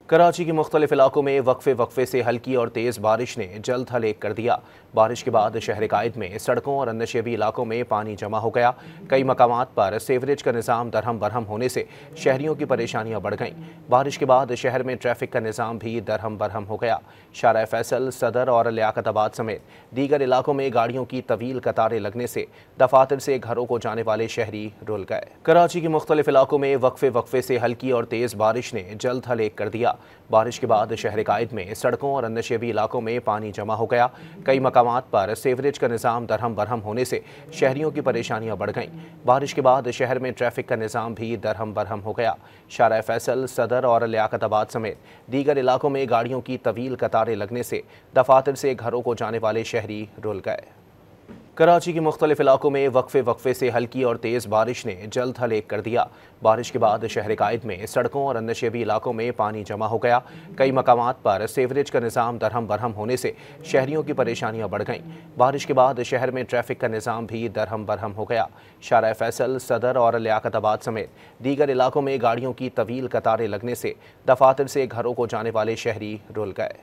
कराची के मुख्तलिफ इलाकों में वक्फे से हल्की और तेज़ बारिश ने जल्द हल एक कर दिया। बारिश के बाद शहर कायद में सड़कों और नशेबी इलाकों में पानी जमा हो गया। कई मकामात पर सीवरेज का निज़ाम दरहम बरहम होने से शहरियों की परेशानियां बढ़ गईं। बारिश के बाद शहर में ट्रैफिक का निज़ाम भी दरहम बरहम हो गया। शारा फैसल, सदर और लियाकताबाद समेत दीगर इलाकों में गाड़ियों की तवील कतारें लगने से दफातर से घरों को जाने वाले शहरी रुल गए। कराची के मुख्तलिफ इलाकों में वक्फे से हल्की और तेज़ बारिश ने जल्द हल एक कर दिया। बारिश के बाद शहर कायद में सड़कों और नशेबी इलाकों में पानी जमा हो गया। कई मकामात पर सीवरेज का निज़ाम दरहम बरहम होने से शहरियों की परेशानियां बढ़ गईं। बारिश के बाद शहर में ट्रैफिक का निज़ाम भी दरहम बरहम हो गया। शारा फैसल, सदर और लियाकताबाद समेत दीगर इलाकों में गाड़ियों की तवील कतारें लगने से दफातर से घरों को जाने वाले शहरी रुल गए। कराची के मुख्तलिफ इलाकों में वक्फे से हल्की और तेज़ बारिश ने जल्द हल एक कर दिया। बारिश के बाद शहर कायद में सड़कों और नशेबी इलाकों में पानी जमा हो गया। कई मकामात पर सीवरेज का निज़ाम दरहम बरहम होने से शहरियों की परेशानियां बढ़ गईं। बारिश के बाद शहर में ट्रैफिक का निज़ाम भी दरहम बरहम हो गया। शारा फैसल, सदर और लियाकताबाद समेत दीगर इलाकों में गाड़ियों की तवील कतारें लगने से दफातर से घरों को जाने वाले शहरी रुल गए।